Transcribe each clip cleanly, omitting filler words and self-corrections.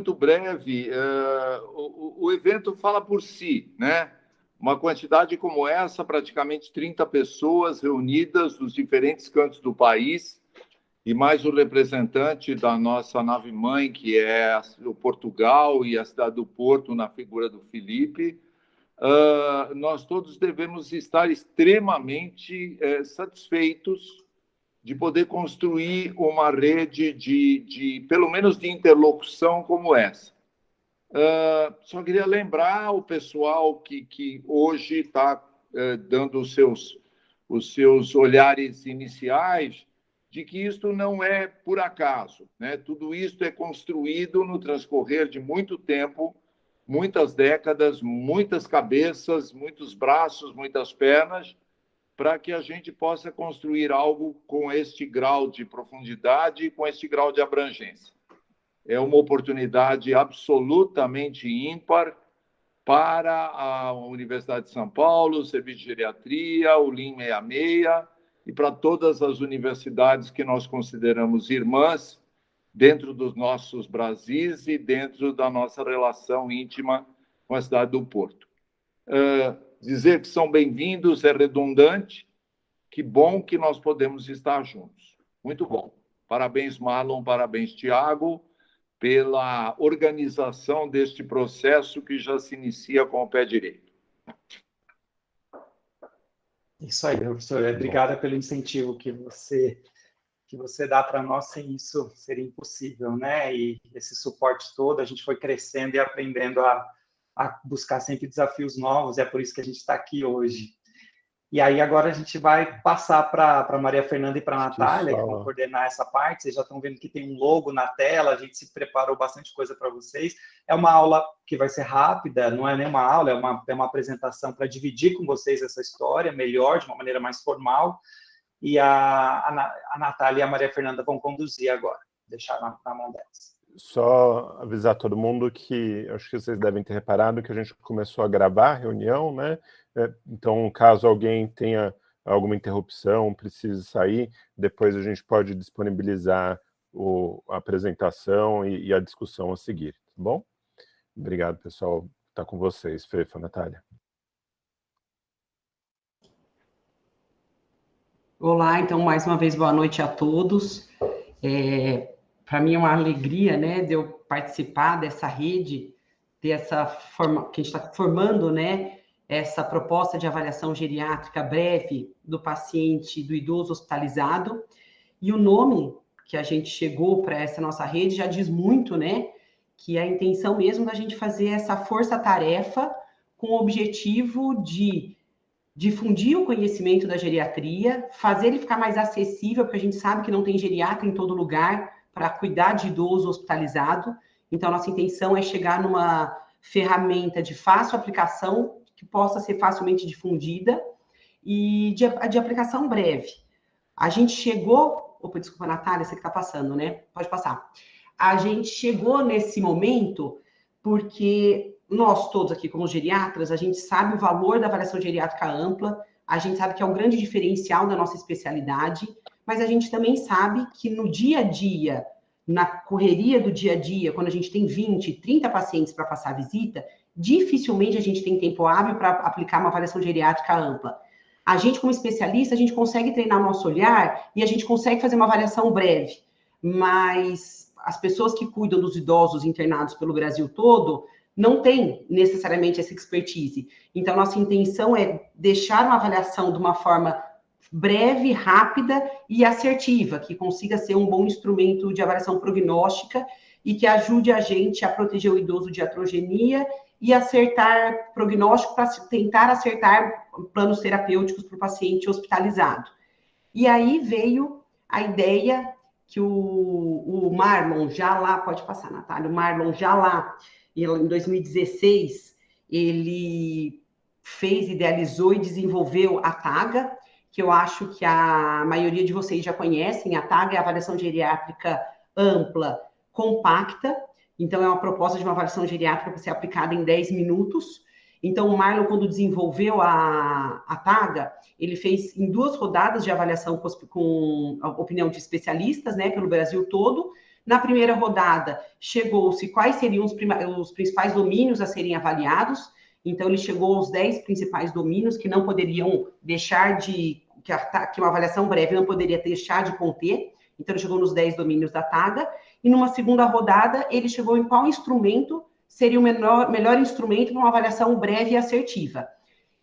muito breve. O evento fala por si, né? Uma quantidade como essa, praticamente 30 pessoas reunidas dos diferentes cantos do país, e mais o representante da nossa nave-mãe, que é o Portugal e a cidade do Porto, na figura do Felipe. Nós todos devemos estar extremamente satisfeitos de poder construir uma rede pelo menos de interlocução como essa. Só queria lembrar o pessoal que hoje está dando os seus olhares iniciais de que isto não é por acaso, né? Tudo isto é construído no transcorrer de muito tempo, muitas décadas, muitas cabeças, muitos braços, muitas pernas, para que a gente possa construir algo com este grau de profundidade e com este grau de abrangência. É uma oportunidade absolutamente ímpar para a Universidade de São Paulo, o Serviço de Geriatria, o LIM 66 e para todas as universidades que nós consideramos irmãs dentro dos nossos Brasis e dentro da nossa relação íntima com a cidade do Porto. Dizer que são bem-vindos é redundante. Que bom que nós podemos estar juntos. Muito bom. Parabéns, Marlon, parabéns, Tiago, pela organização deste processo que já se inicia com o pé direito. Isso aí, professor. Obrigada pelo incentivo que você dá para nós. Sem isso seria impossível, né? E esse suporte todo, a gente foi crescendo e aprendendo a buscar sempre desafios novos, e é por isso que a gente está aqui hoje. E aí agora a gente vai passar para Maria Fernanda e para a Natália, que vão coordenar essa parte. Vocês já estão vendo que tem um logo na tela, a gente se preparou bastante coisa para vocês. É uma aula que vai ser rápida, não é nem uma aula, é uma apresentação para dividir com vocês essa história melhor, de uma maneira mais formal. E a Natália e a Maria Fernanda vão conduzir agora, deixar na mão delas. Só avisar todo mundo que, acho que vocês devem ter reparado que a gente começou a gravar a reunião, né? Então, caso alguém tenha alguma interrupção, precise sair, depois a gente pode disponibilizar a apresentação e a discussão a seguir, tá bom? Obrigado, pessoal. Está com vocês, Fefa, Natália. Olá, então, mais uma vez, boa noite a todos. Para mim é uma alegria, né, de eu participar dessa rede, dessa forma que a gente está formando, né, essa proposta de avaliação geriátrica breve do paciente, do idoso hospitalizado. E o nome que a gente chegou para essa nossa rede já diz muito, né, que é a intenção mesmo da gente fazer essa força-tarefa com o objetivo de difundir o conhecimento da geriatria, fazer ele ficar mais acessível, porque a gente sabe que não tem geriatra em todo lugar para cuidar de idoso hospitalizado. Então, nossa intenção é chegar numa ferramenta de fácil aplicação, que possa ser facilmente difundida, e de aplicação breve. A gente chegou... Opa, desculpa, Natália, você que está passando, né? Pode passar. A gente chegou nesse momento porque nós todos aqui, como geriatras, a gente sabe o valor da avaliação geriátrica ampla, a gente sabe que é um grande diferencial da nossa especialidade, mas a gente também sabe que no dia a dia, na correria do dia a dia, quando a gente tem 20, 30 pacientes para passar a visita, dificilmente a gente tem tempo hábil para aplicar uma avaliação geriátrica ampla. A gente, como especialista, a gente consegue treinar nosso olhar e a gente consegue fazer uma avaliação breve, mas as pessoas que cuidam dos idosos internados pelo Brasil todo não têm necessariamente essa expertise. Então, nossa intenção é deixar uma avaliação de uma forma breve, rápida e assertiva, que consiga ser um bom instrumento de avaliação prognóstica e que ajude a gente a proteger o idoso de iatrogenia e acertar prognóstico para tentar acertar planos terapêuticos para o paciente hospitalizado. E aí veio a ideia que o Marlon já lá, pode passar, Natália, o Marlon já lá, em 2016, ele idealizou e desenvolveu a TAGA, que eu acho que a maioria de vocês já conhecem. A TAGA é a avaliação geriátrica ampla compacta, então é uma proposta de uma avaliação geriátrica para ser aplicada em 10 minutos. Então, o Marlon, quando desenvolveu a TAGA, ele fez em 2 rodadas de avaliação com opinião de especialistas, né, pelo Brasil todo, Na primeira rodada, chegou-se quais seriam os principais domínios a serem avaliados. Então, ele chegou aos 10 principais domínios que não poderiam deixar de... que uma avaliação breve não poderia deixar de conter. Então, ele chegou nos 10 domínios da TAGA. E numa segunda rodada, ele chegou em qual instrumento seria o melhor instrumento para uma avaliação breve e assertiva.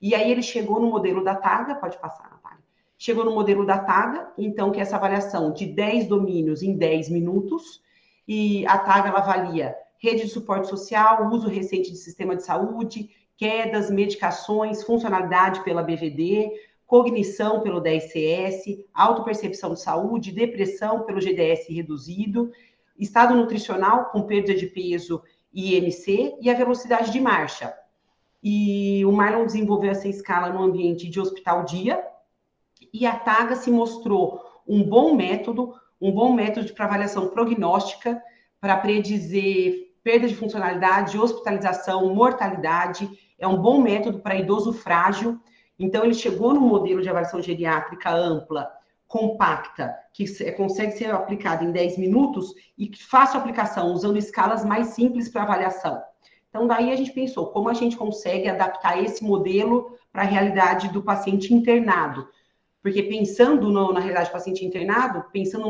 E aí ele chegou no modelo da TAGA, pode passar, Natália. Chegou no modelo da TAGA, então, que é essa avaliação de 10 domínios em 10 minutos. E a TAGA, ela avalia rede de suporte social, uso recente de sistema de saúde, quedas, medicações, funcionalidade pela BVD, cognição pelo 10CS, autopercepção de saúde, depressão pelo GDS reduzido, estado nutricional com perda de peso e IMC, e a velocidade de marcha. E o Marlon desenvolveu essa escala no ambiente de hospital-dia, e a TAGA se mostrou um bom método para avaliação prognóstica, para predizer perda de funcionalidade, hospitalização, mortalidade. É um bom método para idoso frágil. Então, ele chegou no modelo de avaliação geriátrica ampla, compacta, que consegue ser aplicada em 10 minutos e que faça aplicação usando escalas mais simples para avaliação. Então, daí a gente pensou, como a gente consegue adaptar esse modelo para a realidade do paciente internado? Porque pensando na realidade do paciente internado, pensando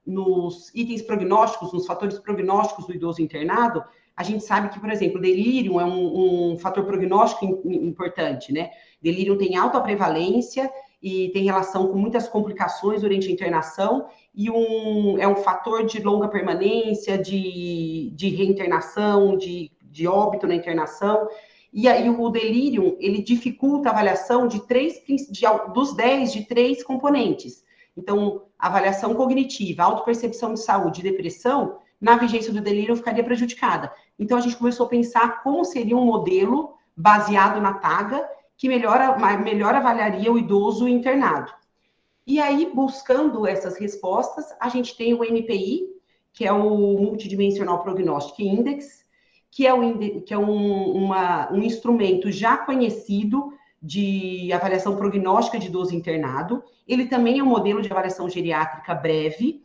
nos itens prognósticos, nos fatores prognósticos do idoso internado, a gente sabe que, por exemplo, o delírio é um fator prognóstico importante, né? Delírio tem alta prevalência e tem relação com muitas complicações durante a internação e é um fator de longa permanência, de reinternação, de óbito na internação. E aí o delírio, ele dificulta a avaliação dos 10 de 3 componentes. Então, avaliação cognitiva, autopercepção de saúde e depressão, na vigência do delírio ficaria prejudicada. Então, a gente começou a pensar como seria um modelo baseado na TAGA que melhor avaliaria o idoso internado. E aí, buscando essas respostas, a gente tem o NPI, que é o Multidimensional Prognostic Index, que é um instrumento já conhecido de avaliação prognóstica de idoso internado. Ele também é um modelo de avaliação geriátrica breve.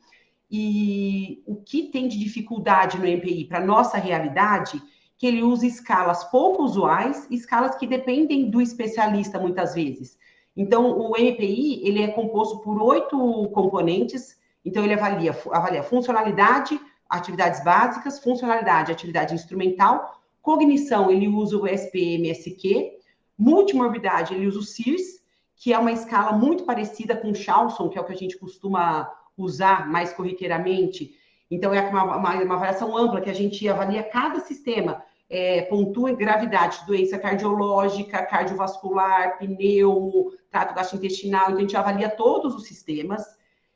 E o que tem de dificuldade no NPI para a nossa realidade, que ele usa escalas pouco usuais, escalas que dependem do especialista muitas vezes. Então, o NPI, ele é composto por 8 componentes, então ele avalia funcionalidade, atividades básicas, funcionalidade, atividade instrumental, cognição, ele usa o SPMSQ, multimorbidade, ele usa o CIRS, que é uma escala muito parecida com o Charlson, que é o que a gente costuma usar mais corriqueiramente. Então, é uma avaliação ampla, que a gente avalia cada sistema, pontua em gravidade, doença cardiológica, cardiovascular, pneumo, trato gastrointestinal, então a gente avalia todos os sistemas.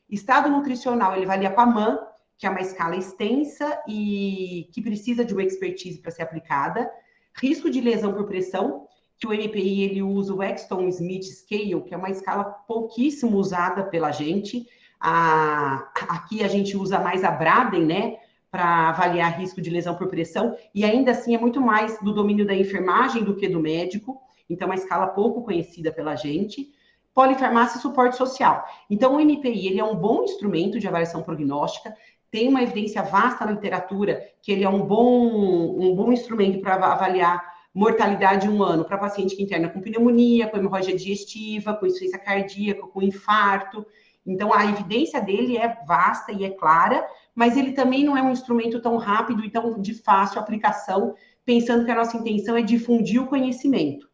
Estado nutricional, ele avalia com a MAN, que é uma escala extensa e que precisa de uma expertise para ser aplicada. Risco de lesão por pressão, que o NPI ele usa o Exton-Smith Scale, que é uma escala pouquíssimo usada pela gente. Aqui a gente usa mais a Braden, né, para avaliar risco de lesão por pressão, e ainda assim é muito mais do domínio da enfermagem do que do médico, então é uma escala pouco conhecida pela gente. Polifarmácia e suporte social. Então o NPI ele é um bom instrumento de avaliação prognóstica, tem uma evidência vasta na literatura que ele é um bom instrumento para avaliar mortalidade em um ano para paciente que interna com pneumonia, com hemorragia digestiva, com insuficiência cardíaca, com infarto. Então, a evidência dele é vasta e é clara, mas ele também não é um instrumento tão rápido e tão de fácil aplicação, pensando que a nossa intenção é difundir o conhecimento.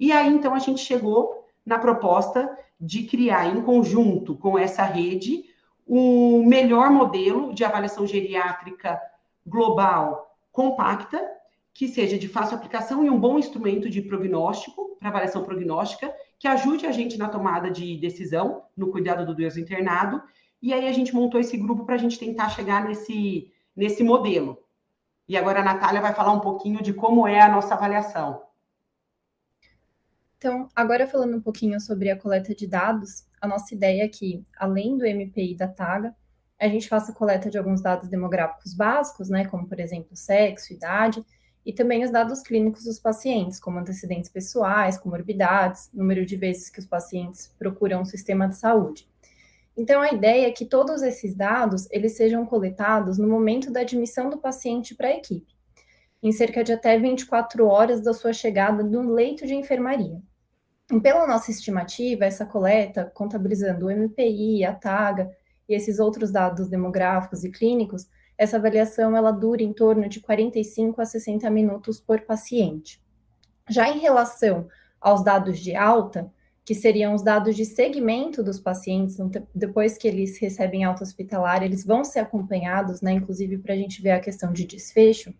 E aí, então, a gente chegou na proposta de criar, em conjunto com essa rede, o melhor modelo de avaliação geriátrica global compacta, que seja de fácil aplicação e um bom instrumento de prognóstico, para avaliação prognóstica, que ajude a gente na tomada de decisão, no cuidado do idoso internado, e aí a gente montou esse grupo para a gente tentar chegar nesse modelo. E agora a Natália vai falar um pouquinho de como é a nossa avaliação. Então, agora falando um pouquinho sobre a coleta de dados, a nossa ideia é que, além do MPI da TAGA, a gente faça coleta de alguns dados demográficos básicos, né, como, por exemplo, sexo, idade, e também os dados clínicos dos pacientes, como antecedentes pessoais, comorbidades, número de vezes que os pacientes procuram o sistema de saúde. Então, a ideia é que todos esses dados, eles sejam coletados no momento da admissão do paciente para a equipe, em cerca de até 24 horas da sua chegada no leito de enfermaria. E pela nossa estimativa, essa coleta, contabilizando o MPI, a TAGA e esses outros dados demográficos e clínicos, essa avaliação ela dura em torno de 45 a 60 minutos por paciente. Já em relação aos dados de alta, que seriam os dados de segmento dos pacientes, depois que eles recebem alta hospitalar, eles vão ser acompanhados, né, inclusive para a gente ver a questão de desfecho,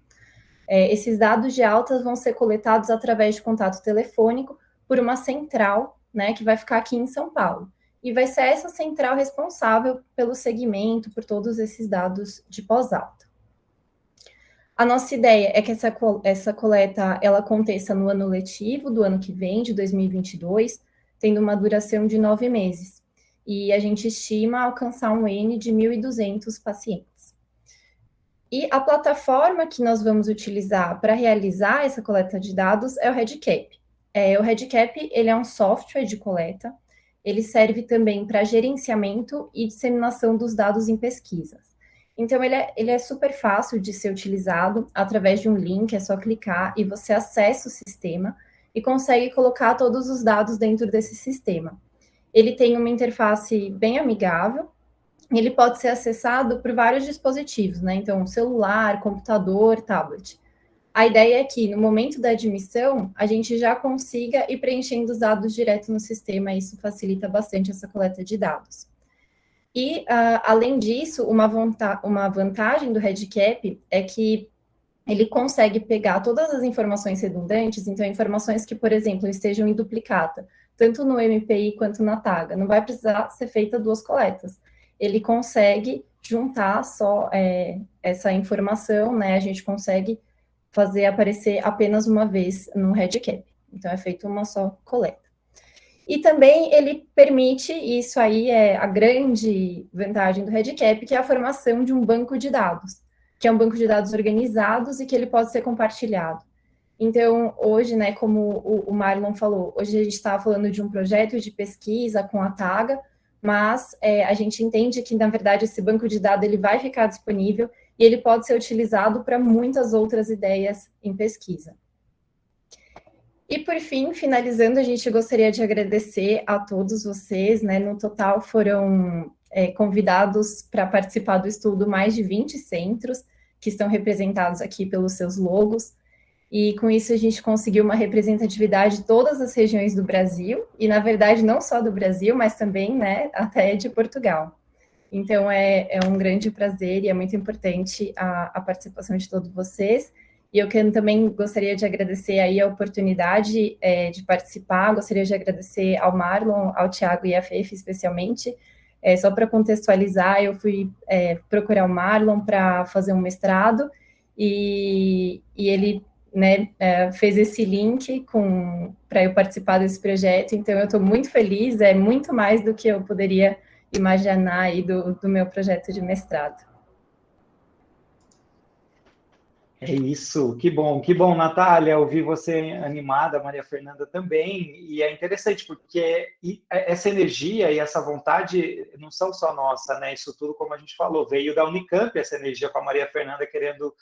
esses dados de altas vão ser coletados através de contato telefônico por uma central, né, que vai ficar aqui em São Paulo. E vai ser essa central responsável pelo segmento, por todos esses dados de pós-alta. A nossa ideia é que essa coleta ela aconteça no ano letivo do ano que vem, de 2022, tendo uma duração de 9 meses. E a gente estima alcançar um N de 1.200 pacientes. E a plataforma que nós vamos utilizar para realizar essa coleta de dados é o REDCap. O REDCap ele é um software de coleta, ele serve também para gerenciamento e disseminação dos dados em pesquisas. Então, ele é super fácil de ser utilizado através de um link, é só clicar e você acessa o sistema e consegue colocar todos os dados dentro desse sistema. Ele tem uma interface bem amigável, ele pode ser acessado por vários dispositivos, né? Então, celular, computador, tablet. A ideia é que, no momento da admissão, a gente já consiga ir preenchendo os dados direto no sistema, e isso facilita bastante essa coleta de dados. E, além disso, uma vantagem do REDCap é que ele consegue pegar todas as informações redundantes, então informações que, por exemplo, estejam em duplicata, tanto no MPI quanto na TAGA, não vai precisar ser feita 2 coletas. Ele consegue juntar só essa informação, né? A gente consegue fazer aparecer apenas uma vez no REDCap. Então, é feito uma só coleta. E também ele permite, e isso aí é a grande vantagem do REDCap, que é a formação de um banco de dados, que é um banco de dados organizados e que ele pode ser compartilhado. Então, hoje, né, como o Marlon falou, hoje a gente está falando de um projeto de pesquisa com a TAGA, mas a gente entende que, na verdade, esse banco de dados ele vai ficar disponível e ele pode ser utilizado para muitas outras ideias em pesquisa. E, por fim, finalizando, a gente gostaria de agradecer a todos vocês, né? No total foram convidados para participar do estudo mais de 20 centros, que estão representados aqui pelos seus logos, e com isso a gente conseguiu uma representatividade de todas as regiões do Brasil, e na verdade não só do Brasil, mas também, né, até de Portugal. Então é um grande prazer e é muito importante a participação de todos vocês, e eu também gostaria de agradecer aí a oportunidade de participar, gostaria de agradecer ao Marlon, ao Thiago e à Fefe especialmente. Só para contextualizar, eu fui procurar o Marlon para fazer um mestrado, e ele, né, fez esse link para eu participar desse projeto, então eu estou muito feliz, é muito mais do que eu poderia imaginar aí do meu projeto de mestrado. É isso, que bom, Natália, ouvir você animada, Maria Fernanda também, e é interessante porque essa energia e essa vontade não são só nossa, né? Isso tudo, como a gente falou, veio da Unicamp, essa energia com a Maria Fernanda querendo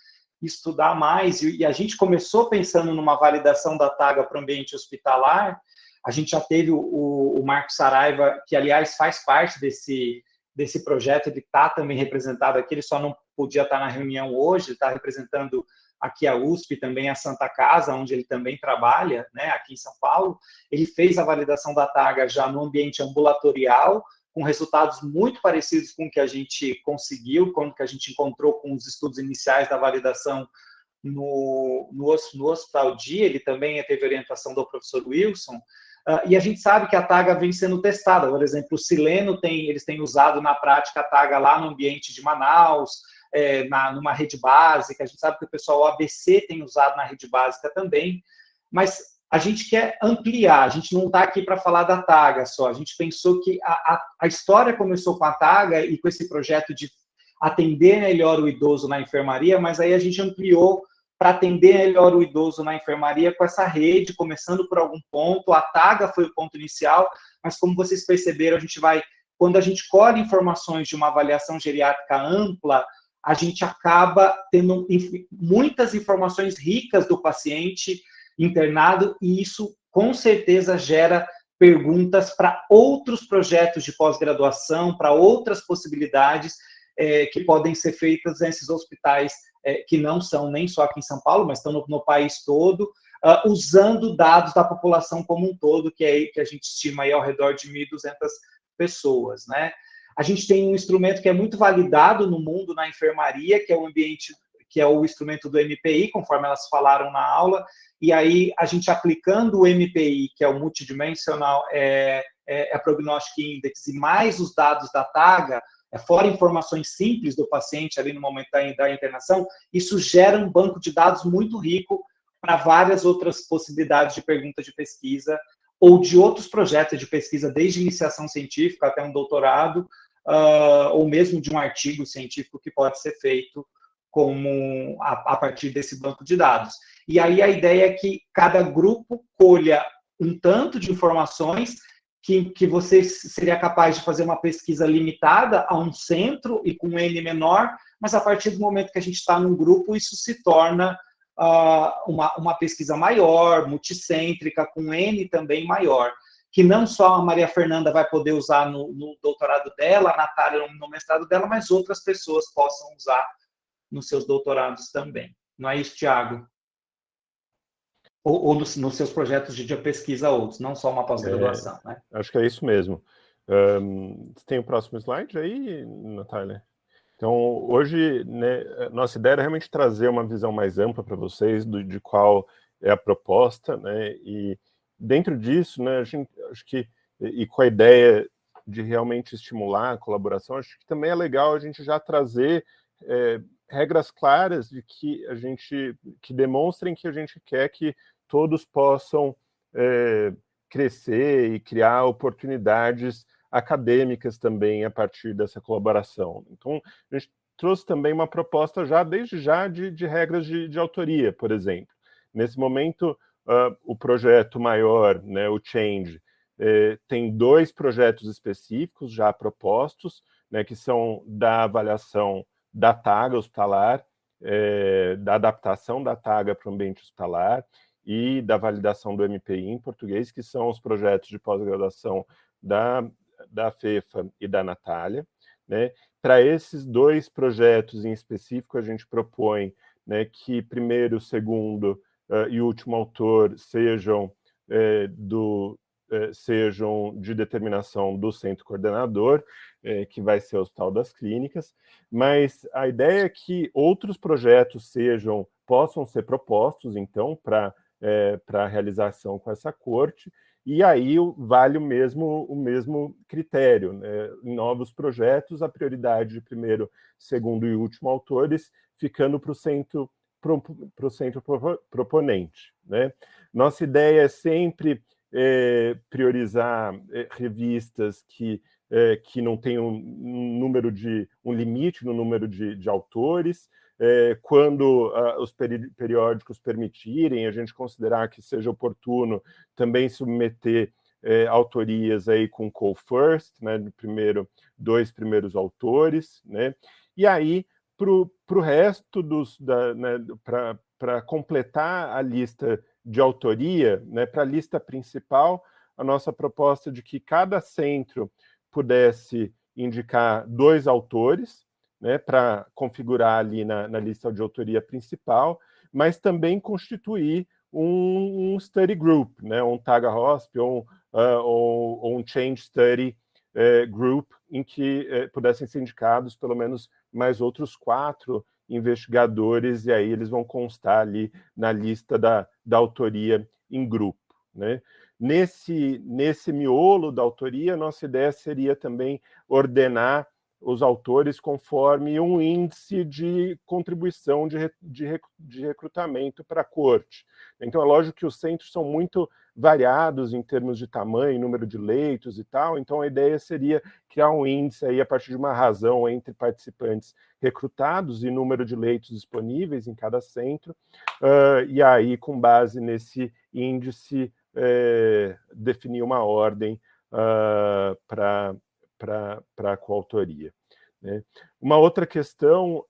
estudar mais, e a gente começou pensando numa validação da TAGA para o ambiente hospitalar. A gente já teve o Marcos Saraiva, que, aliás, faz parte desse projeto, ele está também representado aqui, ele só não podia estar na reunião hoje, ele está representando aqui a USP, também a Santa Casa, onde ele também trabalha, né, aqui em São Paulo. Ele fez a validação da TAGA já no ambiente ambulatorial, com resultados muito parecidos com o que a gente conseguiu, com o que a gente encontrou com os estudos iniciais da validação no Hospital Dia. Ele também teve orientação do professor Wilson, e a gente sabe que a TAGA vem sendo testada. Por exemplo, o Sileno eles têm usado na prática a TAGA lá no ambiente de Manaus, numa rede básica. A gente sabe que o pessoal do ABC tem usado na rede básica também, mas a gente quer ampliar, a gente não está aqui para falar da TAGA só, a gente pensou que a história começou com a TAGA e com esse projeto de atender melhor o idoso na enfermaria, mas aí a gente ampliou para atender melhor o idoso na enfermaria com essa rede, começando por algum ponto. A TAGA foi o ponto inicial, mas como vocês perceberam, a gente vai quando a gente colhe informações de uma avaliação geriátrica ampla, a gente acaba tendo muitas informações ricas do paciente internado, e isso, com certeza, gera perguntas para outros projetos de pós-graduação, para outras possibilidades que podem ser feitas nesses hospitais que não são nem só aqui em São Paulo, mas estão no país todo, usando dados da população como um todo, que a gente estima aí ao redor de 1.200 pessoas, né? A gente tem um instrumento que é muito validado no mundo, na enfermaria, que é o ambiente, que é o instrumento do MPI, conforme elas falaram na aula, e aí a gente aplicando o MPI, que é o Multidimensional Prognostic Index, e mais os dados da TAGA, fora informações simples do paciente ali no momento da internação, isso gera um banco de dados muito rico para várias outras possibilidades de pergunta de pesquisa, ou de outros projetos de pesquisa, desde iniciação científica até um doutorado, ou mesmo de um artigo científico que pode ser feito a partir desse banco de dados. E aí a ideia é que cada grupo colha um tanto de informações que você seria capaz de fazer uma pesquisa limitada a um centro e com um N menor, mas a partir do momento que a gente está num grupo, isso se torna uma pesquisa maior, multicêntrica, com N também maior, que não só a Maria Fernanda vai poder usar no doutorado dela, a Natália no mestrado dela, mas outras pessoas possam usar nos seus doutorados também. Não é isso, Tiago? Ou nos seus projetos de pesquisa outros, não só uma pós-graduação, né? Acho que é isso mesmo. Tem o próximo slide aí, Natália? Então, hoje, né, nossa ideia era realmente trazer uma visão mais ampla para vocês de qual é a proposta, né, e dentro disso, né, acho que, e com a ideia de realmente estimular a colaboração, acho que também é legal a gente já trazer regras claras de que demonstrem que a gente quer que todos possam crescer e criar oportunidades acadêmicas também a partir dessa colaboração. Então, a gente trouxe também uma proposta desde já de regras de autoria, por exemplo. Nesse momento, o projeto maior, né, o Change, tem 2 projetos específicos já propostos, né, que são da avaliação da TAGA hospitalar, da adaptação da TAGA para o ambiente hospitalar e da validação do MPI em português, que são os projetos de pós-graduação da FEFA e da Natália, né? Para esses 2 projetos em específico, a gente propõe, né, que primeiro, segundo e último autor sejam de determinação do centro coordenador, que vai ser o Hospital das Clínicas, mas a ideia é que outros projetos possam ser propostos, então, para a realização com essa corte, e aí vale o mesmo critério, né? Em novos projetos, a prioridade de primeiro, segundo e último autores, ficando para o centro proponente, né? Nossa ideia é sempre priorizar revistas que não tenham um limite no número de autores, quando os periódicos permitirem, a gente considerar que seja oportuno também submeter autorias aí com co-first, né, de 2 primeiros autores, né, e aí para o resto para completar a lista de autoria, né, para a lista principal, a nossa proposta de que cada centro pudesse indicar 2 autores, né, para configurar ali na lista de autoria principal, mas também constituir um study group, né, um TAGA-HOSP ou um Change Study group, em que pudessem ser indicados pelo menos mais outros 4 investigadores, e aí eles vão constar ali na lista da autoria em grupo, né? Nesse miolo da autoria, nossa ideia seria também ordenar os autores conforme um índice de contribuição de recrutamento para a corte. Então, é lógico que os centros são muito variados em termos de tamanho, número de leitos e tal, então a ideia seria criar um índice aí a partir de uma razão entre participantes recrutados e número de leitos disponíveis em cada centro, e aí, com base nesse índice, definir uma ordem a coautoria. Né? Uma outra questão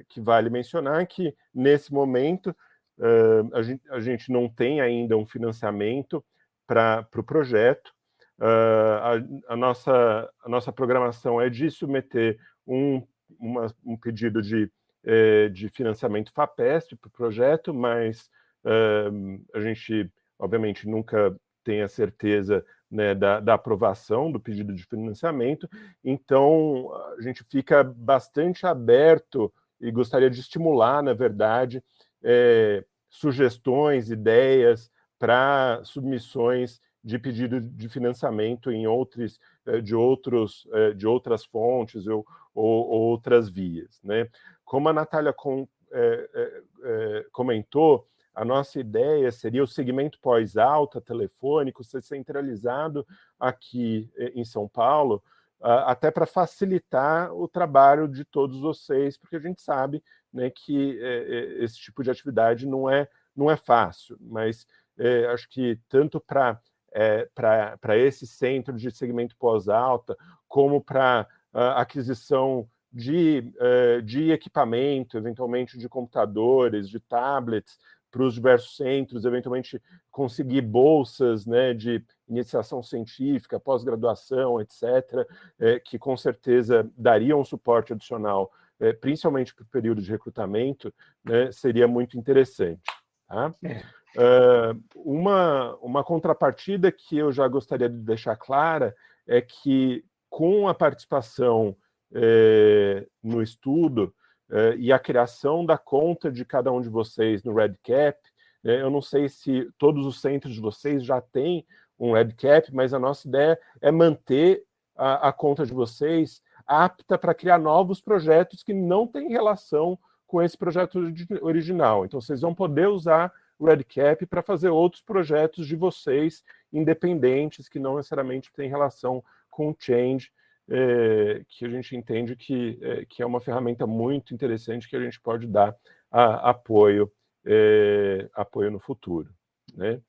que vale mencionar é que, nesse momento, a gente não tem ainda um financiamento para o projeto. A nossa programação é de submeter um pedido de financiamento FAPESP para o projeto, mas a gente, obviamente, nunca tem a certeza, né, da aprovação do pedido de financiamento, então a gente fica bastante aberto e gostaria de estimular, na verdade, sugestões, ideias para submissões de pedido de financiamento de outras fontes ou outras vias. Né? Como a Natália comentou, a nossa ideia seria o segmento pós-alta telefônico ser centralizado aqui em São Paulo, até para facilitar o trabalho de todos vocês, porque a gente sabe, né, que esse tipo de atividade não é fácil, mas acho que tanto para esse centro de segmento pós-alta, como para aquisição de equipamento, eventualmente de computadores, de tablets, para os diversos centros, eventualmente conseguir bolsas, né, de iniciação científica, pós-graduação, etc., que com certeza dariam um suporte adicional, principalmente para o período de recrutamento, né, seria muito interessante. Tá? Uma contrapartida que eu já gostaria de deixar clara é que, com a participação no estudo e a criação da conta de cada um de vocês no REDCap, eu não sei se todos os centros de vocês já têm um REDCap, mas a nossa ideia é manter a conta de vocês apta para criar novos projetos que não têm relação com esse projeto original. Então, vocês vão poder usar o REDCap para fazer outros projetos de vocês, independentes, que não necessariamente têm relação com o Change, que a gente entende que é uma ferramenta muito interessante que a gente pode dar apoio no futuro. Né?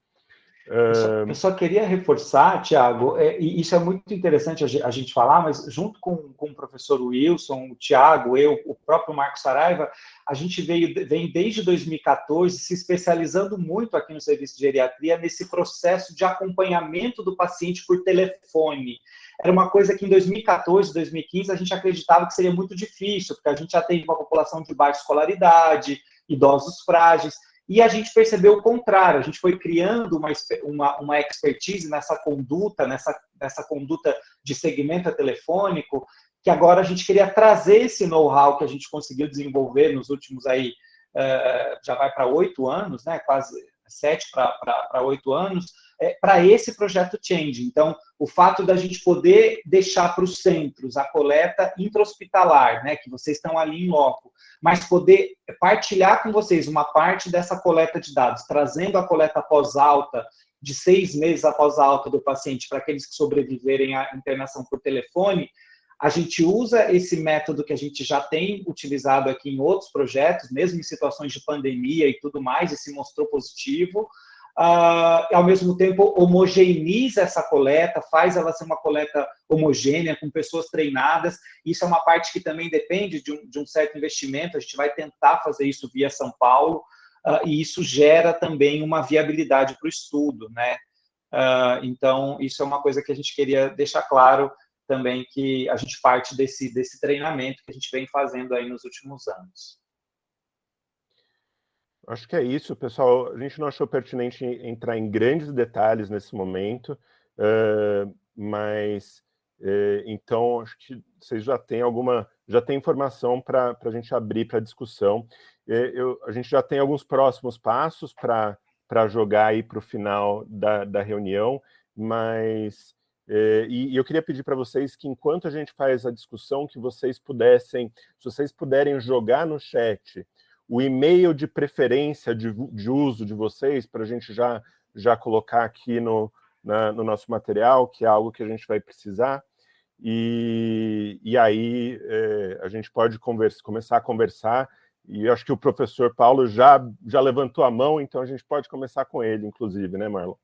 Eu só queria reforçar, Tiago, e isso é muito interessante a gente falar, mas junto com o professor Wilson, o Tiago, eu, o próprio Marcos Saraiva, a gente vem desde 2014 se especializando muito aqui no serviço de geriatria nesse processo de acompanhamento do paciente por telefone. Era uma coisa que em 2014, 2015, a gente acreditava que seria muito difícil, porque a gente já tem uma população de baixa escolaridade, idosos frágeis, e a gente percebeu o contrário, a gente foi criando uma expertise nessa conduta de segmento telefônico, que agora a gente queria trazer esse know-how que a gente conseguiu desenvolver nos últimos aí, já vai para 8 anos, né, quase 7 para 8 anos, para esse projeto Change. Então, o fato da gente poder deixar para os centros a coleta intra-hospitalar, né, que vocês estão ali em loco, mas poder partilhar com vocês uma parte dessa coleta de dados, trazendo a coleta pós-alta, de 6 meses após a alta do paciente, para aqueles que sobreviverem à internação por telefone, a gente usa esse método que a gente já tem utilizado aqui em outros projetos, mesmo em situações de pandemia e tudo mais, e se mostrou positivo. Ao mesmo tempo, homogeneiza essa coleta, faz ela ser uma coleta homogênea, com pessoas treinadas. Isso é uma parte que também depende de um certo investimento. A gente vai tentar fazer isso via São Paulo, e isso gera também uma viabilidade para o estudo, né? Então, isso é uma coisa que a gente queria deixar claro também, que a gente parte desse treinamento que a gente vem fazendo aí nos últimos anos. Acho que é isso, pessoal. A gente não achou pertinente entrar em grandes detalhes nesse momento, mas então acho que vocês já têm informação para a gente abrir para discussão. A gente já tem alguns próximos passos para jogar aí para o final da reunião, mas e eu queria pedir para vocês que, enquanto a gente faz a discussão, que vocês se vocês puderem jogar no chat o e-mail de preferência de uso de vocês, para a gente já colocar aqui no nosso material, que é algo que a gente vai precisar, e aí a gente pode começar a conversar, e eu acho que o professor Paulo já levantou a mão, então a gente pode começar com ele, inclusive, né, Marlon?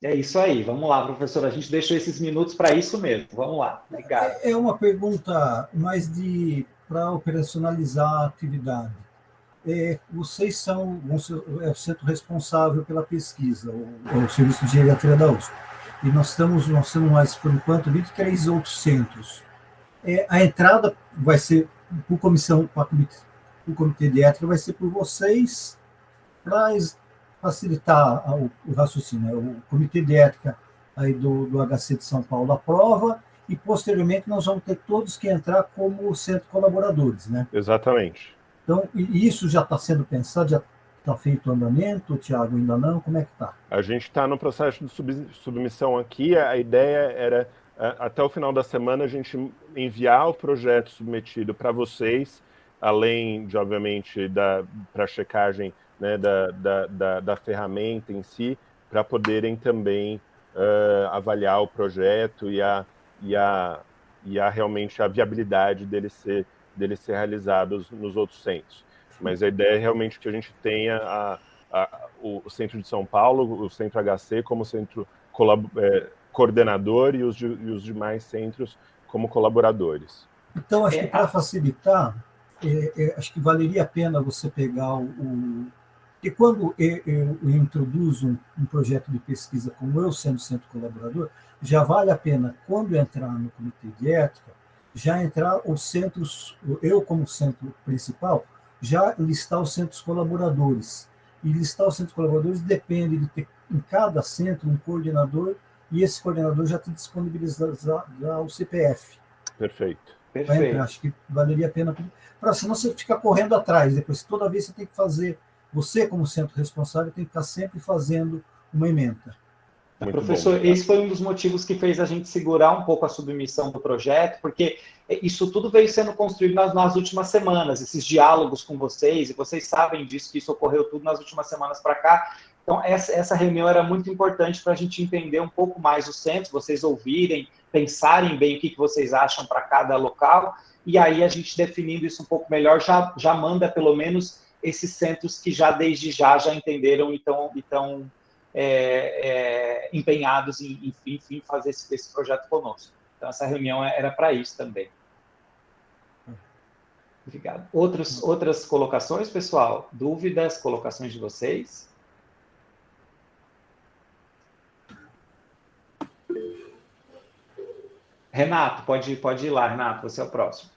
É isso aí. Vamos lá, professor. A gente deixou esses minutos para isso mesmo. Vamos lá. Obrigado. É uma pergunta mais para operacionalizar a atividade. Vocês são o centro responsável pela pesquisa, o Serviço de Geriatria da USP. E nós temos mais, por enquanto, 23 outros centros. A entrada vai ser por comissão, o comitê de ética vai ser por vocês, para facilitar o raciocínio. O comitê de ética aí do HC de São Paulo aprova, e posteriormente nós vamos ter todos que entrar como centro colaboradores, né? Exatamente. Então, e isso já está sendo pensado, já está feito o andamento, Tiago, ainda não? Como é que está? A gente está no processo de submissão aqui. A ideia era, até o final da semana, a gente enviar o projeto submetido para vocês, além de, obviamente, para checagem, né, da ferramenta em si, para poderem também avaliar o projeto e realmente a viabilidade dele ser realizados nos outros centros. Mas a ideia é realmente que a gente tenha o Centro de São Paulo, o Centro HC, como centro coordenador, e os demais centros como colaboradores. Então, acho que para facilitar, acho que valeria a pena você pegar porque quando eu introduzo um projeto de pesquisa como eu sendo centro colaborador, já vale a pena, quando entrar no comitê de ética, já entrar os centros, eu como centro principal, já listar os centros colaboradores. E listar os centros colaboradores depende de ter em cada centro um coordenador, e esse coordenador já te disponibilizar o CPF. Perfeito. Perfeito. Acho que valeria a pena, para senão você fica correndo atrás. Depois, toda vez você tem que fazer, você como centro responsável tem que estar sempre fazendo uma ementa. Muito professor, bom. Esse foi um dos motivos que fez a gente segurar um pouco a submissão do projeto, porque isso tudo veio sendo construído nas últimas semanas, esses diálogos com vocês, e vocês sabem disso, que isso ocorreu tudo nas últimas semanas para cá. Então, essa reunião era muito importante para a gente entender um pouco mais os centros, vocês ouvirem, pensarem bem o que vocês acham para cada local, e aí a gente definindo isso um pouco melhor, já manda pelo menos esses centros que já desde já entenderam e estão empenhados em enfim, fazer esse projeto conosco. Então, essa reunião era para isso também. Obrigado. Outras colocações, pessoal? Dúvidas, colocações de vocês? Renato, pode ir lá, Renato, você é o próximo.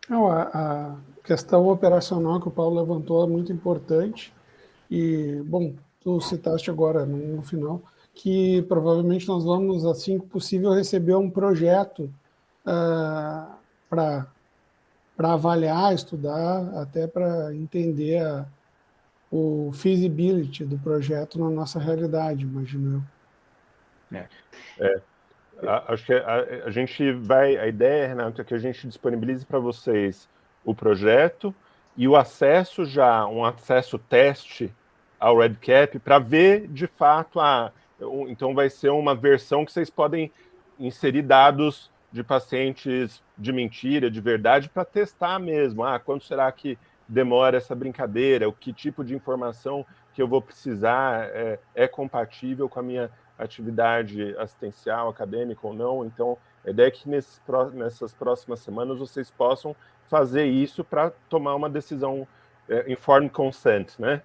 Não, a questão operacional que o Paulo levantou é muito importante. E, bom, tu citaste agora, no final, que provavelmente nós vamos, assim que possível, receber um projeto para avaliar, estudar, até para entender o feasibility do projeto na nossa realidade, imagino eu. Acho que a gente vai... A ideia, Renato, é que a gente disponibilize para vocês o projeto e o acesso um acesso teste ao REDCap, para ver, de fato, então vai ser uma versão que vocês podem inserir dados de pacientes de mentira, de verdade, para testar mesmo. Quanto será que demora essa brincadeira? O que tipo de informação que eu vou precisar é compatível com a minha atividade assistencial, acadêmica ou não? Então, a ideia é que nessas próximas semanas vocês possam fazer isso para tomar uma decisão informed consent, né?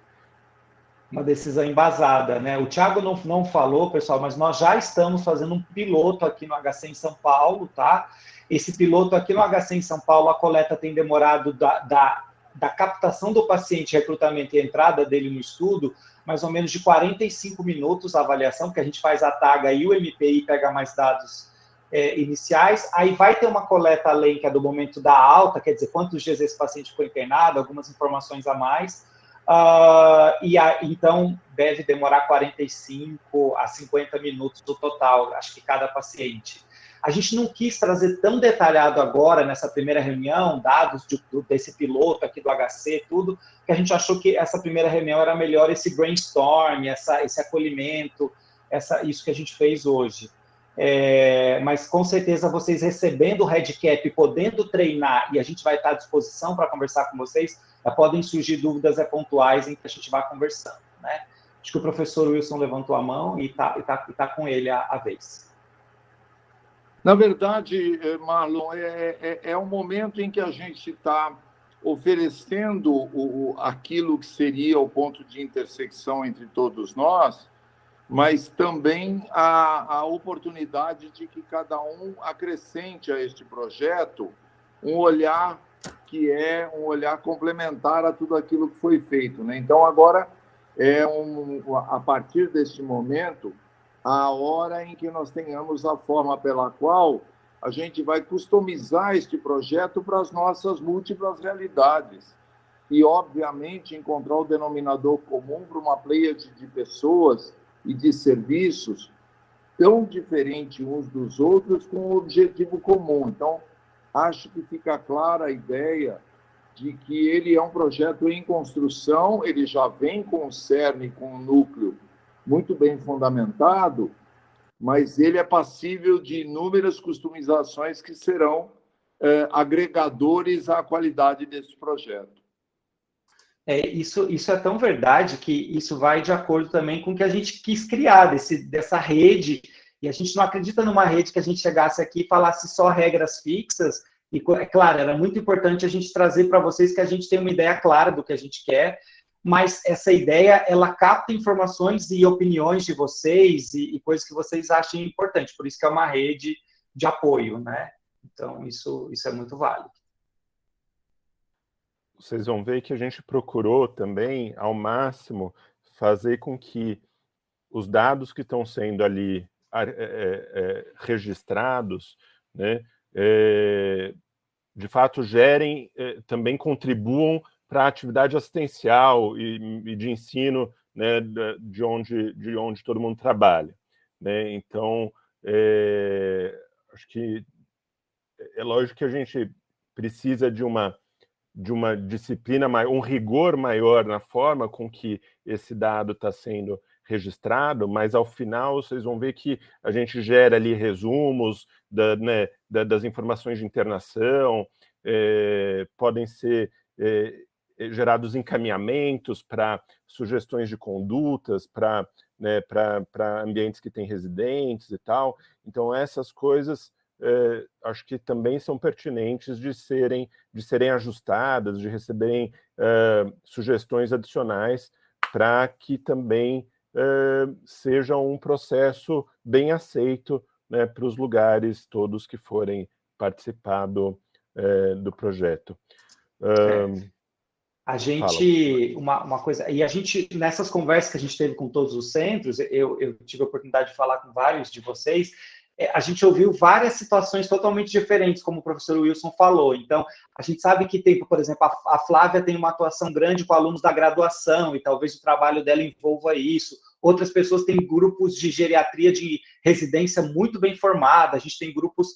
Uma decisão embasada, né? O Thiago não falou, pessoal, mas nós já estamos fazendo um piloto aqui no HC em São Paulo, tá? Esse piloto aqui no HC em São Paulo, a coleta tem demorado da captação do paciente, recrutamento e entrada dele no estudo, mais ou menos de 45 minutos a avaliação, porque a gente faz a TAGA e o MPI pega mais dados iniciais. Aí vai ter uma coleta além, que é do momento da alta, quer dizer, quantos dias esse paciente ficou internado, algumas informações a mais. Então, deve demorar 45 a 50 minutos no total, acho que cada paciente. A gente não quis trazer tão detalhado agora, nessa primeira reunião, dados desse piloto aqui do HC, tudo, que a gente achou que essa primeira reunião era melhor esse brainstorm, esse acolhimento, isso que a gente fez hoje. Mas, com certeza, vocês recebendo o REDCap, podendo treinar, e a gente vai estar à disposição para conversar com vocês, podem surgir dúvidas pontuais em que a gente vai conversando, né? Acho que o professor Wilson levantou a mão e tá com ele a vez. Na verdade, Marlon, é um momento em que a gente está oferecendo aquilo que seria o ponto de intersecção entre todos nós, mas também a oportunidade de que cada um acrescente a este projeto um olhar que é um olhar complementar a tudo aquilo que foi feito, né? Então, agora, a partir deste momento, a hora em que nós tenhamos a forma pela qual a gente vai customizar este projeto para as nossas múltiplas realidades e, obviamente, encontrar o denominador comum para uma pleiade de pessoas e de serviços tão diferentes uns dos outros com um objetivo comum. Então, acho que fica clara a ideia de que ele é um projeto em construção, ele já vem com o cerne, com o núcleo muito bem fundamentado, mas ele é passível de inúmeras customizações que serão agregadores à qualidade desse projeto. Isso é tão verdade que isso vai de acordo também com o que a gente quis criar dessa rede, e a gente não acredita numa rede que a gente chegasse aqui e falasse só regras fixas, e, é claro, era muito importante a gente trazer para vocês que a gente tem uma ideia clara do que a gente quer, mas essa ideia, ela capta informações e opiniões de vocês e coisas que vocês achem importante, por isso que é uma rede de apoio, né? Então, isso é muito válido. Vocês vão ver que a gente procurou também, ao máximo, fazer com que os dados que estão sendo ali registrados, né, de fato gerem, também contribuam para a atividade assistencial e de ensino, né, de onde todo mundo trabalha, né? Então, acho que é lógico que a gente precisa de uma disciplina maior, um rigor maior na forma com que esse dado está sendo registrado, mas ao final vocês vão ver que a gente gera ali resumos das informações de internação, podem ser gerados encaminhamentos para sugestões de condutas, para ambientes que têm residentes e tal. Então, essas coisas acho que também são pertinentes de serem ajustadas, de receberem sugestões adicionais para que também seja um processo bem aceito, né, para os lugares todos que forem participar do projeto. A gente, uma coisa, e a gente, nessas conversas que a gente teve com todos os centros, eu tive a oportunidade de falar com vários de vocês, a gente ouviu várias situações totalmente diferentes, como o professor Wilson falou. Então, a gente sabe que tem, por exemplo, a Flávia tem uma atuação grande com alunos da graduação, e talvez o trabalho dela envolva isso. Outras pessoas têm grupos de geriatria de residência muito bem formada, a gente tem grupos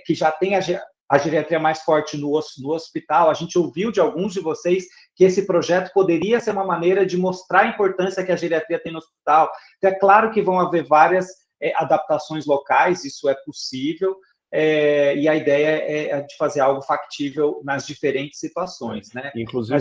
que já têm a geriatria mais forte no hospital. A gente ouviu de alguns de vocês que esse projeto poderia ser uma maneira de mostrar a importância que a geriatria tem no hospital. Então, é claro que vão haver várias adaptações locais, isso é possível, e a ideia é de fazer algo factível nas diferentes situações, né? Inclusive,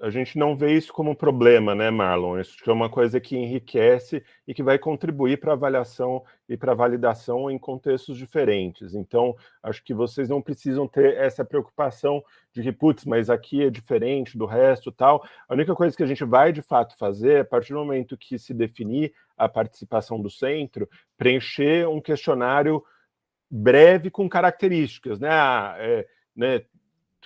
a gente não vê isso como um problema, né, Marlon? Isso é uma coisa que enriquece e que vai contribuir para a avaliação e para a validação em contextos diferentes. Então, acho que vocês não precisam ter essa preocupação de que, putz, mas aqui é diferente do resto e tal. A única coisa que a gente vai, de fato, fazer, a partir do momento que se definir a participação do centro, preencher um questionário breve com características, né?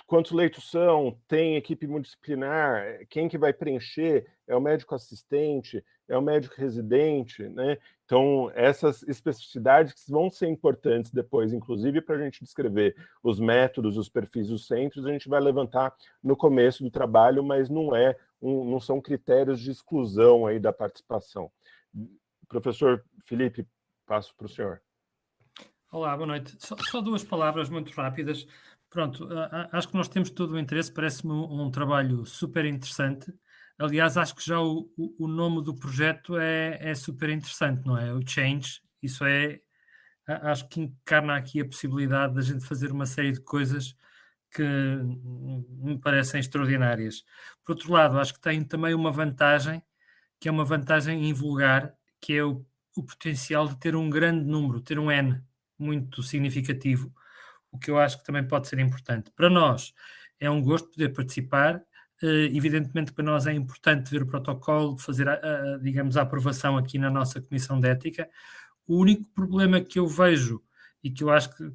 Quantos leitos são? Tem equipe multidisciplinar? Quem que vai preencher? É o médico assistente? É o médico residente? Né? Então, essas especificidades que vão ser importantes depois, inclusive para a gente descrever os métodos, os perfis dos centros, a gente vai levantar no começo do trabalho, mas não são critérios de exclusão aí da participação. Professor Felipe, passo para o senhor. Olá, boa noite. Só duas palavras muito rápidas. Pronto, acho que nós temos todo o interesse, parece-me um trabalho super interessante. Aliás, acho que já o nome do projeto é super interessante, não é? O Change, isso acho que encarna aqui a possibilidade de a gente fazer uma série de coisas que me parecem extraordinárias. Por outro lado, acho que tem também uma vantagem, que é uma vantagem invulgar, que é o potencial de ter um grande número, ter um N muito significativo, o que eu acho que também pode ser importante. Para nós é um gosto poder participar, evidentemente para nós é importante ver o protocolo, fazer, digamos, a aprovação aqui na nossa Comissão de Ética. O único problema que eu vejo, e que eu acho que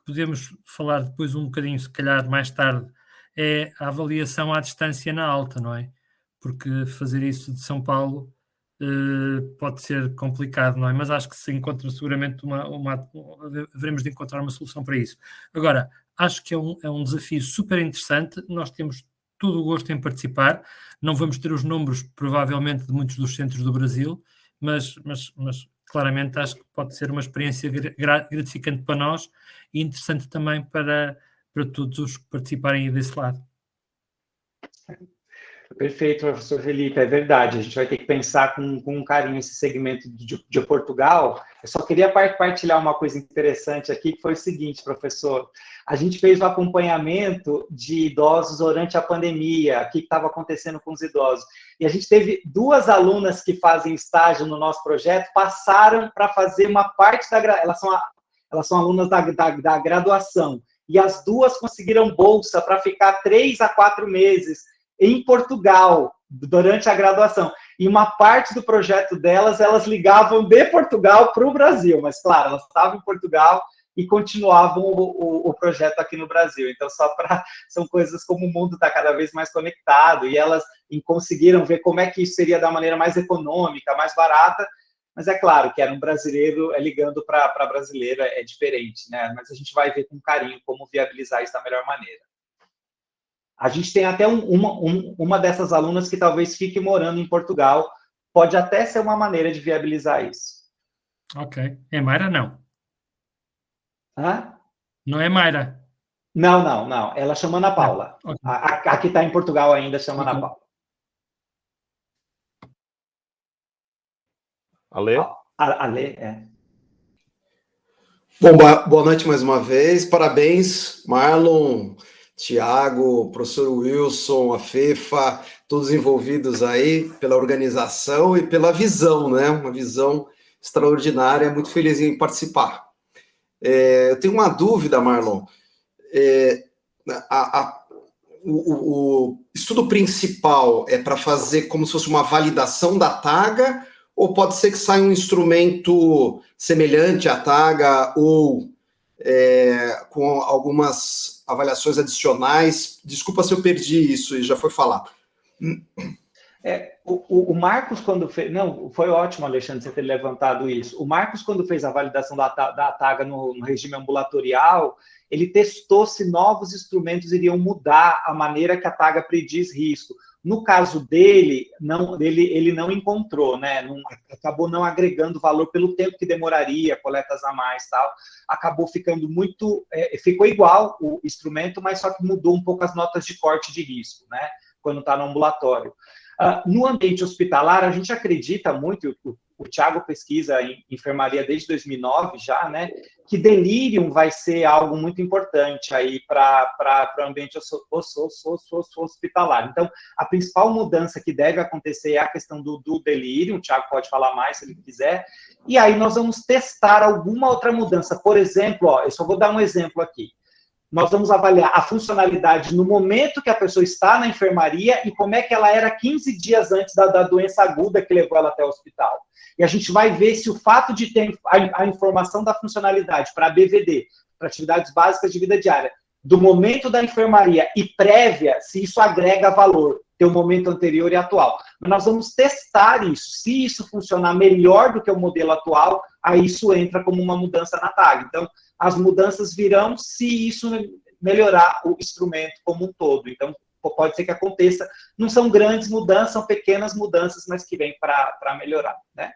podemos falar depois um bocadinho, se calhar mais tarde, é a avaliação à distância na alta, não é? Porque fazer isso de São Paulo pode ser complicado, não é? Mas acho que se encontra seguramente haveremos de encontrar uma solução para isso. Agora, acho que é um desafio super interessante, nós temos todo o gosto em participar, não vamos ter os números, provavelmente, de muitos dos centros do Brasil, mas claramente acho que pode ser uma experiência gratificante para nós e interessante também para todos os que participarem desse lado. Perfeito, professor Felipe, é verdade. A gente vai ter que pensar com carinho esse segmento de Portugal. Eu só queria partilhar uma coisa interessante aqui, que foi o seguinte, professor. A gente fez o acompanhamento de idosos durante a pandemia, o que estava acontecendo com os idosos. E a gente teve 2 alunas que fazem estágio no nosso projeto, passaram para fazer uma parte da... Elas são alunas da graduação. E as 2 conseguiram bolsa para ficar 3 a 4 meses em Portugal, durante a graduação. E uma parte do projeto delas, elas ligavam de Portugal para o Brasil, mas, claro, elas estavam em Portugal e continuavam o projeto aqui no Brasil. Então, são coisas como o mundo está cada vez mais conectado, e elas conseguiram ver como é que isso seria da maneira mais econômica, mais barata, mas é claro que era um brasileiro ligando para brasileira, é diferente, né? Mas a gente vai ver com carinho como viabilizar isso da melhor maneira. A gente tem até uma dessas alunas que talvez fique morando em Portugal. Pode até ser uma maneira de viabilizar isso. Ok. É Mayra, não? Hã? Não é Mayra? Não. Ela chama Ana Paula. Okay. A que está em Portugal ainda chama Ana Paula. Ale? Ale, é. Bom, boa noite mais uma vez. Parabéns, Marlon, Tiago, professor Wilson, a FEFA, todos envolvidos aí pela organização e pela visão, né? Uma visão extraordinária, muito feliz em participar. Eu tenho uma dúvida, Marlon. O estudo principal é para fazer como se fosse uma validação da TAGA, ou pode ser que saia um instrumento semelhante à TAGA ou com algumas avaliações adicionais? Desculpa se eu perdi isso e já foi falado. O Marcos, quando fez... Não, foi ótimo, Alexandre, você ter levantado isso. O Marcos, quando fez a validação da TAGA no regime ambulatorial, ele testou se novos instrumentos iriam mudar a maneira que a TAGA prediz risco. No caso dele, ele não encontrou, né? Acabou não agregando valor pelo tempo que demoraria, coletas a mais, tal. Acabou ficando muito... ficou igual o instrumento, mas só que mudou um pouco as notas de corte de risco, né? Quando está no ambulatório. No ambiente hospitalar, a gente acredita muito, o Tiago pesquisa em enfermaria desde 2009 já, né, que delírio vai ser algo muito importante aí para o ambiente hospitalar. Então, a principal mudança que deve acontecer é a questão do delírio, o Tiago pode falar mais se ele quiser, e aí nós vamos testar alguma outra mudança. Por exemplo, eu só vou dar um exemplo aqui. Nós vamos avaliar a funcionalidade no momento que a pessoa está na enfermaria e como é que ela era 15 dias antes da doença aguda que levou ela até o hospital. E a gente vai ver se o fato de ter a informação da funcionalidade para a BVD, para atividades básicas de vida diária, do momento da enfermaria e prévia, se isso agrega valor, ter o momento anterior e atual. Mas nós vamos testar isso. Se isso funcionar melhor do que o modelo atual, aí isso entra como uma mudança na TAG. Então, as mudanças virão se isso melhorar o instrumento como um todo. Então, pode ser que aconteça. Não são grandes mudanças, são pequenas mudanças, mas que vêm para melhorar, né?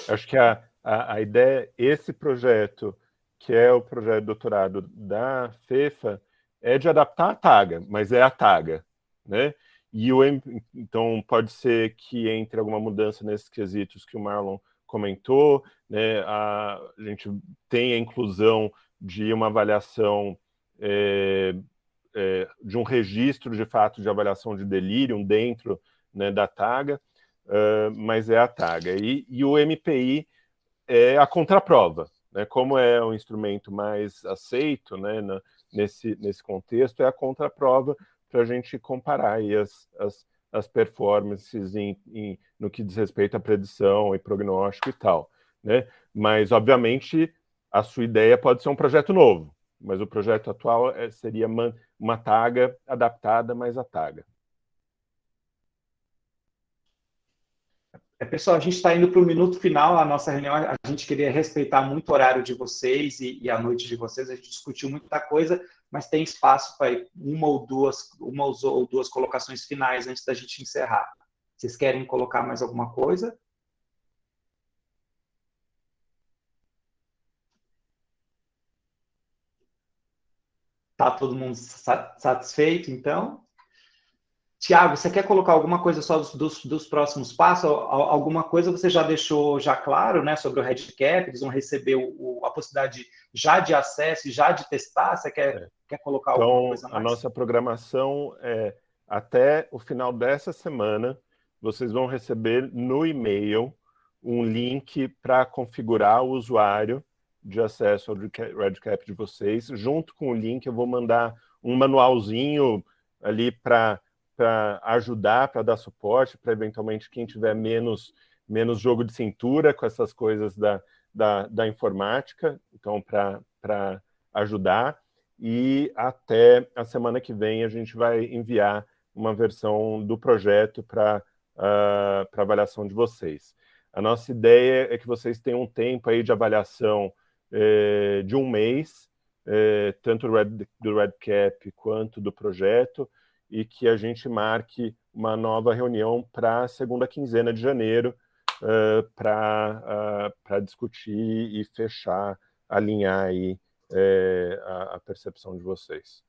Acho que a ideia, esse projeto, que é o projeto de doutorado da FEFA, é de adaptar a TAGA, mas é a TAGA, né? Então, pode ser que entre alguma mudança nesses quesitos que o Marlon comentou, né? A gente tem a inclusão de uma avaliação de um registro de fato de avaliação de delírio dentro, né, da TAGA, mas é a TAGA. E o MPI é a contraprova, né? Como é um instrumento mais aceito, né, nesse contexto, é a contraprova para a gente comparar aí as performances no que diz respeito à predição e prognóstico e tal, né? Mas, obviamente, a sua ideia pode ser um projeto novo, mas o projeto atual seria uma TAGA adaptada, mais a TAGA. Pessoal, a gente está indo para o minuto final da nossa reunião. A gente queria respeitar muito o horário de vocês e a noite de vocês. A gente discutiu muita coisa, mas tem espaço para uma ou duas colocações finais antes da gente encerrar. Vocês querem colocar mais alguma coisa? Tá todo mundo satisfeito, então? Tiago, você quer colocar alguma coisa só dos próximos passos? Alguma coisa você já deixou claro, né, sobre o Redcap? Eles vão receber a possibilidade já de acesso e já de testar? Você quer colocar alguma coisa mais? A nossa programação é até o final dessa semana, vocês vão receber no e-mail um link para configurar o usuário de acesso ao Redcap de vocês. Junto com o link eu vou mandar um manualzinho ali para ajudar, para dar suporte, para eventualmente quem tiver menos jogo de cintura com essas coisas da informática, então para ajudar. E até a semana que vem a gente vai enviar uma versão do projeto para avaliação de vocês. A nossa ideia é que vocês tenham um tempo aí de avaliação de um mês, tanto do Redcap quanto do projeto, e que a gente marque uma nova reunião para a segunda quinzena de janeiro para discutir e fechar, alinhar aí a percepção de vocês.